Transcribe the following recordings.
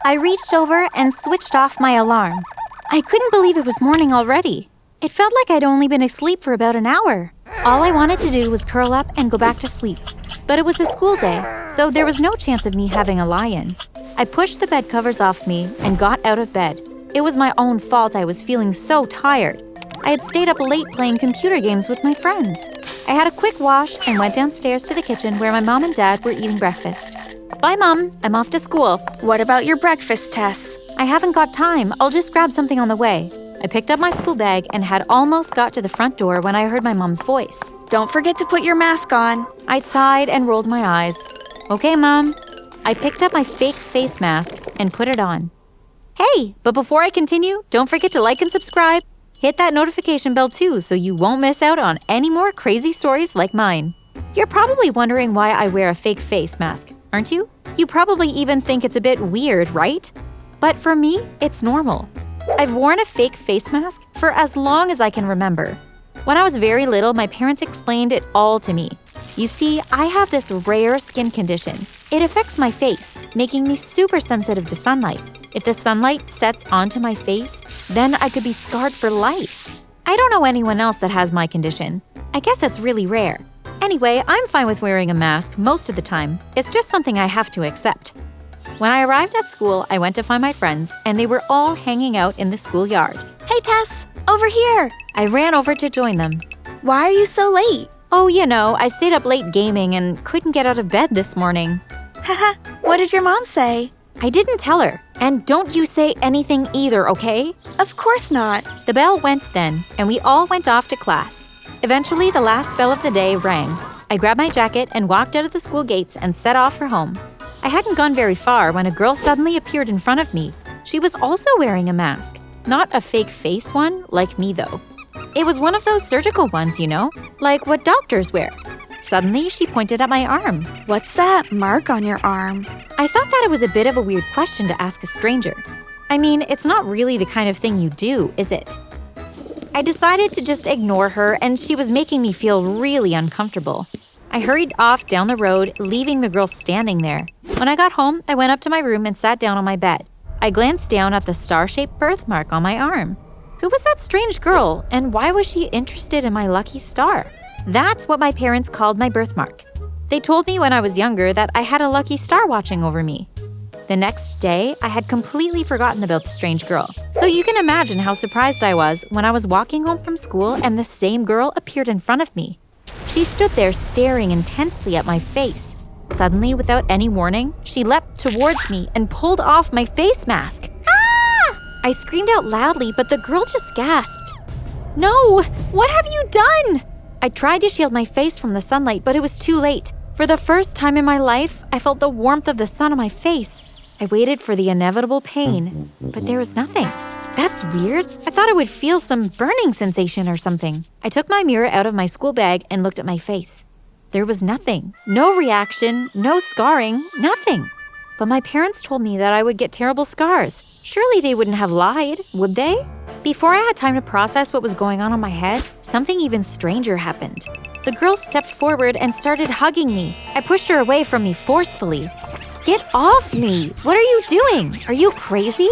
I reached over and switched off my alarm. I couldn't believe it was morning already. It felt like I'd only been asleep for about an hour. All I wanted to do was curl up and go back to sleep. But it was a school day, so there was no chance of me having a lie-in. I pushed the bed covers off me and got out of bed. It was my own fault I was feeling so tired. I had stayed up late playing computer games with my friends. I had a quick wash and went downstairs to the kitchen where my mom and dad were eating breakfast. Bye, Mom. I'm off to school. What about your breakfast, Tess? I haven't got time. I'll just grab something on the way. I picked up my school bag and had almost got to the front door when I heard my mom's voice. Don't forget to put your mask on. I sighed and rolled my eyes. Okay, Mom. I picked up my fake face mask and put it on. Hey, but before I continue, don't forget to like and subscribe. Hit that notification bell too so you won't miss out on any more crazy stories like mine. You're probably wondering why I wear a fake face mask, aren't you? You probably even think it's a bit weird, right? But for me, it's normal. I've worn a fake face mask for as long as I can remember. When I was very little, my parents explained it all to me. You see, I have this rare skin condition. It affects my face, making me super sensitive to sunlight. If the sunlight sets onto my face, then I could be scarred for life. I don't know anyone else that has my condition. I guess it's really rare. Anyway, I'm fine with wearing a mask most of the time. It's just something I have to accept. When I arrived at school, I went to find my friends, and they were all hanging out in the schoolyard. Hey, Tess, over here. I ran over to join them. Why are you so late? Oh, you know, I stayed up late gaming and couldn't get out of bed this morning. Haha, what did your mom say? I didn't tell her. And don't you say anything either, okay? Of course not. The bell went then, and we all went off to class. Eventually, the last bell of the day rang. I grabbed my jacket and walked out of the school gates and set off for home. I hadn't gone very far when a girl suddenly appeared in front of me. She was also wearing a mask. Not a fake face one, like me though. It was one of those surgical ones, you know, like what doctors wear. Suddenly, she pointed at my arm. What's that mark on your arm? I thought that it was a bit of a weird question to ask a stranger. I mean, it's not really the kind of thing you do, is it? I decided to just ignore her, and she was making me feel really uncomfortable. I hurried off down the road, leaving the girl standing there. When I got home, I went up to my room and sat down on my bed. I glanced down at the star-shaped birthmark on my arm. Who was that strange girl, and why was she interested in my lucky star? That's what my parents called my birthmark. They told me when I was younger that I had a lucky star watching over me. The next day, I had completely forgotten about the strange girl. So you can imagine how surprised I was when I was walking home from school and the same girl appeared in front of me. She stood there staring intensely at my face. Suddenly, without any warning, she leapt towards me and pulled off my face mask. Ah! I screamed out loudly, but the girl just gasped. No! What have you done? I tried to shield my face from the sunlight, but it was too late. For the first time in my life, I felt the warmth of the sun on my face. I waited for the inevitable pain, but there was nothing. That's weird. I thought I would feel some burning sensation or something. I took my mirror out of my school bag and looked at my face. There was nothing. No reaction, no scarring, nothing. But my parents told me that I would get terrible scars. Surely they wouldn't have lied, would they? Before I had time to process what was going on my head, something even stranger happened. The girl stepped forward and started hugging me. I pushed her away from me forcefully. Get off me! What are you doing? Are you crazy?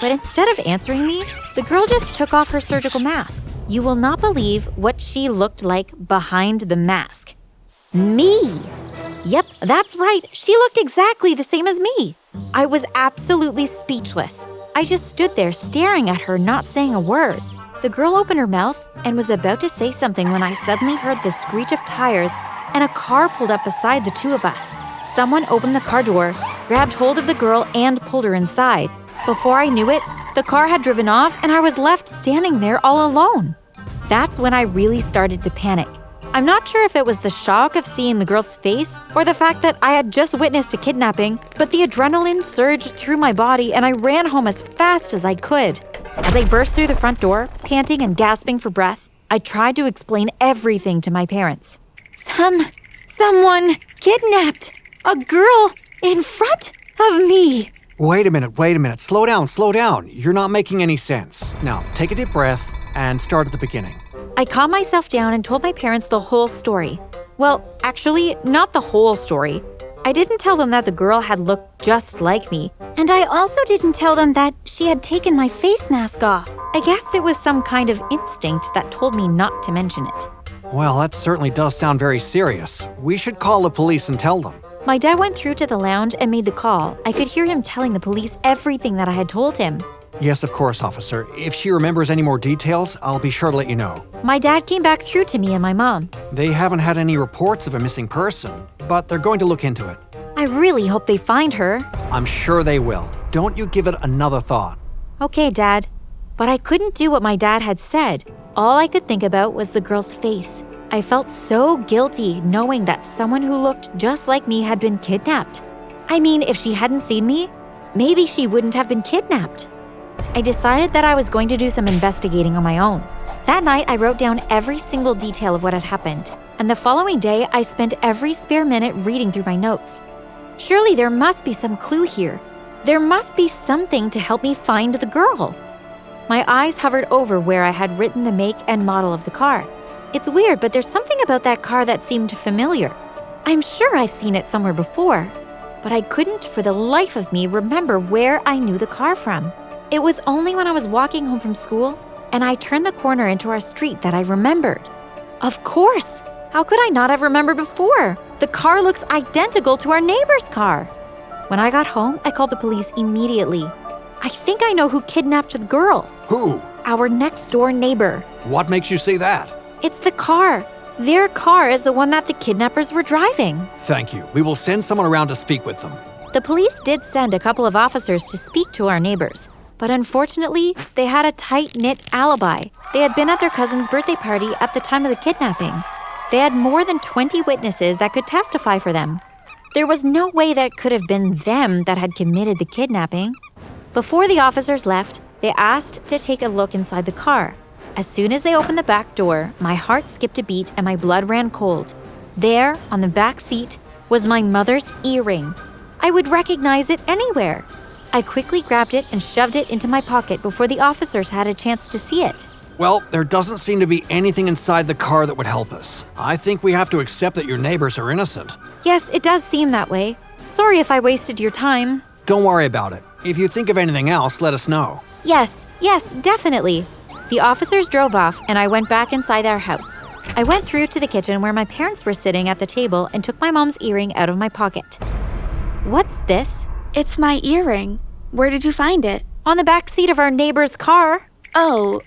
But instead of answering me, the girl just took off her surgical mask. You will not believe what she looked like behind the mask. Me! Yep, that's right. She looked exactly the same as me. I was absolutely speechless. I just stood there staring at her, not saying a word. The girl opened her mouth and was about to say something when I suddenly heard the screech of tires and a car pulled up beside the two of us. Someone opened the car door, grabbed hold of the girl, and pulled her inside. Before I knew it, the car had driven off and I was left standing there all alone. That's when I really started to panic. I'm not sure if it was the shock of seeing the girl's face or the fact that I had just witnessed a kidnapping, but the adrenaline surged through my body and I ran home as fast as I could. As I burst through the front door, panting and gasping for breath, I tried to explain everything to my parents. Someone kidnapped a girl in front of me. Wait a minute. Slow down. You're not making any sense. Now, take a deep breath and start at the beginning. I calmed myself down and told my parents the whole story. Well, actually, not the whole story. I didn't tell them that the girl had looked just like me, and I also didn't tell them that she had taken my face mask off. I guess it was some kind of instinct that told me not to mention it. Well, that certainly does sound very serious. We should call the police and tell them. My dad went through to the lounge and made the call. I could hear him telling the police everything that I had told him. Yes, of course, officer. If she remembers any more details, I'll be sure to let you know. My dad came back through to me and my mom. They haven't had any reports of a missing person, but they're going to look into it. I really hope they find her. I'm sure they will. Don't you give it another thought. Okay, Dad. But I couldn't do what my dad had said. All I could think about was the girl's face. I felt so guilty knowing that someone who looked just like me had been kidnapped. I mean, if she hadn't seen me, maybe she wouldn't have been kidnapped. I decided that I was going to do some investigating on my own. That night, I wrote down every single detail of what had happened, and the following day, I spent every spare minute reading through my notes. Surely there must be some clue here. There must be something to help me find the girl. My eyes hovered over where I had written the make and model of the car. It's weird, but there's something about that car that seemed familiar. I'm sure I've seen it somewhere before, but I couldn't for the life of me remember where I knew the car from. It was only when I was walking home from school and I turned the corner into our street that I remembered. Of course! How could I not have remembered before? The car looks identical to our neighbor's car. When I got home, I called the police immediately. I think I know who kidnapped the girl. Who? Our next door neighbor. What makes you say that? It's the car. Their car is the one that the kidnappers were driving. Thank you. We will send someone around to speak with them. The police did send a couple of officers to speak to our neighbors, but unfortunately, they had a tight-knit alibi. They had been at their cousin's birthday party at the time of the kidnapping. They had more than 20 witnesses that could testify for them. There was no way that it could have been them that had committed the kidnapping. Before the officers left, they asked to take a look inside the car. As soon as they opened the back door, my heart skipped a beat and my blood ran cold. There, on the back seat, was my mother's earring. I would recognize it anywhere. I quickly grabbed it and shoved it into my pocket before the officers had a chance to see it. Well, there doesn't seem to be anything inside the car that would help us. I think we have to accept that your neighbors are innocent. Yes, it does seem that way. Sorry if I wasted your time. Don't worry about it. If you think of anything else, let us know. Yes, definitely. The officers drove off and I went back inside our house. I went through to the kitchen where my parents were sitting at the table and took my mom's earring out of my pocket. What's this? It's my earring. Where did you find it? On the back seat of our neighbor's car. Oh,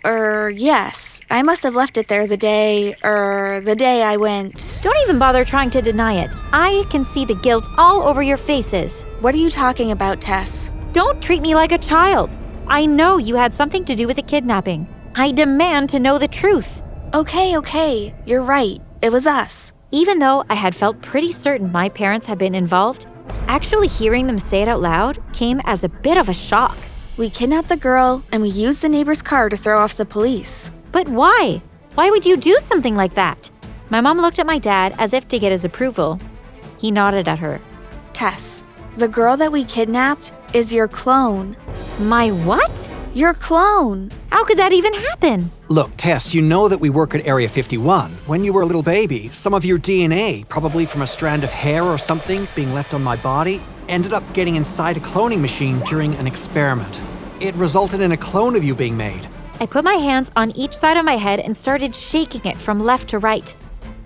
yes. I must have left it there the day I went. Don't even bother trying to deny it. I can see the guilt all over your faces. What are you talking about, Tess? Don't treat me like a child. I know you had something to do with the kidnapping. I demand to know the truth. Okay. You're right. It was us. Even though I had felt pretty certain my parents had been involved, actually hearing them say it out loud came as a bit of a shock. We kidnapped the girl and we used the neighbor's car to throw off the police. But why? Why would you do something like that? My mom looked at my dad as if to get his approval. He nodded at her. Tess, the girl that we kidnapped is your clone. My what? Your clone. How could that even happen? Look, Tess, you know that we work at Area 51. When you were a little baby, some of your DNA, probably from a strand of hair or something being left on my body, ended up getting inside a cloning machine during an experiment. It resulted in a clone of you being made. I put my hands on each side of my head and started shaking it from left to right.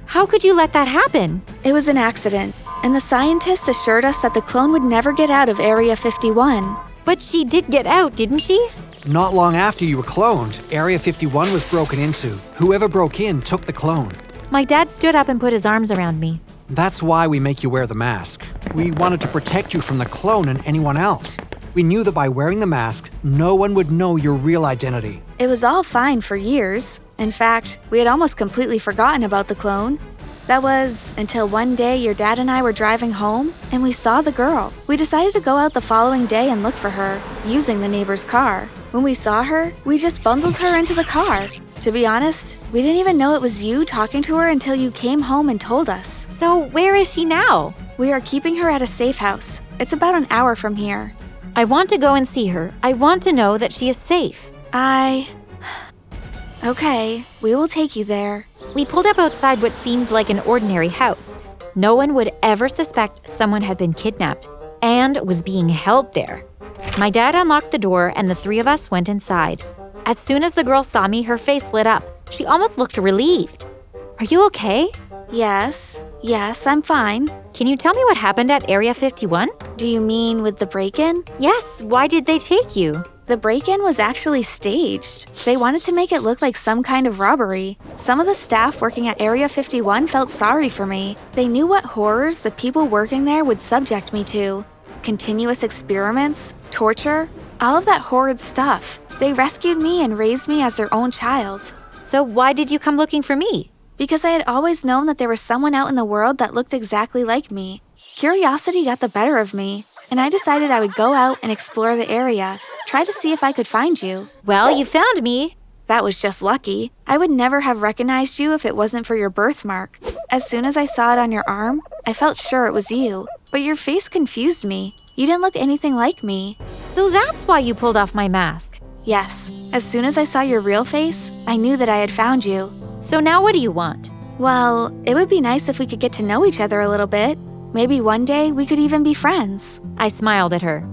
How could you let that happen? It was an accident, and the scientists assured us that the clone would never get out of Area 51. But she did get out, didn't she? Not long after you were cloned, Area 51 was broken into. Whoever broke in took the clone. My dad stood up and put his arms around me. That's why we make you wear the mask. We wanted to protect you from the clone and anyone else. We knew that by wearing the mask, no one would know your real identity. It was all fine for years. In fact, we had almost completely forgotten about the clone. That was until one day your dad and I were driving home and we saw the girl. We decided to go out the following day and look for her, using the neighbor's car. When we saw her, we just bundled her into the car. To be honest, we didn't even know it was you talking to her until you came home and told us. So where is she now? We are keeping her at a safe house. It's about an hour from here. I want to go and see her. I want to know that she is safe. Okay, we will take you there. We pulled up outside what seemed like an ordinary house. No one would ever suspect someone had been kidnapped and was being held there. My dad unlocked the door and the three of us went inside. As soon as the girl saw me, her face lit up. She almost looked relieved. Are you okay? Yes, I'm fine. Can you tell me what happened at Area 51? Do you mean with the break-in? Yes, why did they take you? The break-in was actually staged. They wanted to make it look like some kind of robbery. Some of the staff working at Area 51 felt sorry for me. They knew what horrors the people working there would subject me to. Continuous experiments, torture, all of that horrid stuff. They rescued me and raised me as their own child. So why did you come looking for me? Because I had always known that there was someone out in the world that looked exactly like me. Curiosity got the better of me, and I decided I would go out and explore the area, try to see if I could find you. Well, you found me. That was just lucky. I would never have recognized you if it wasn't for your birthmark. As soon as I saw it on your arm, I felt sure it was you. But your face confused me. You didn't look anything like me. So that's why you pulled off my mask. Yes, as soon as I saw your real face, I knew that I had found you. So now what do you want? Well, it would be nice if we could get to know each other a little bit. Maybe one day we could even be friends. I smiled at her.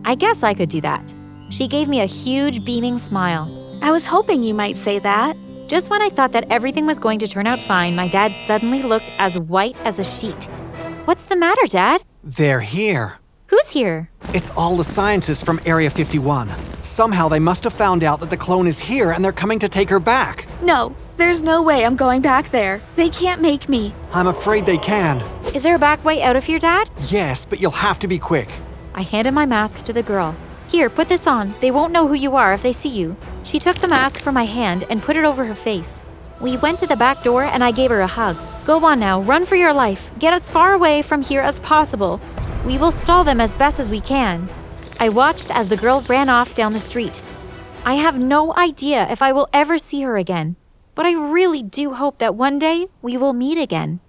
I guess I could do that. She gave me a huge beaming smile. I was hoping you might say that. Just when I thought that everything was going to turn out fine, my dad suddenly looked as white as a sheet. What's the matter, Dad? They're here. Who's here? It's all the scientists from Area 51. Somehow they must have found out that the clone is here and they're coming to take her back. No, there's no way I'm going back there. They can't make me. I'm afraid they can. Is there a back way out of here, Dad? Yes, but you'll have to be quick. I handed my mask to the girl. Here, put this on. They won't know who you are if they see you. She took the mask from my hand and put it over her face. We went to the back door and I gave her a hug. Go on now, run for your life. Get as far away from here as possible. We will stall them as best as we can. I watched as the girl ran off down the street. I have no idea if I will ever see her again, but I really do hope that one day we will meet again.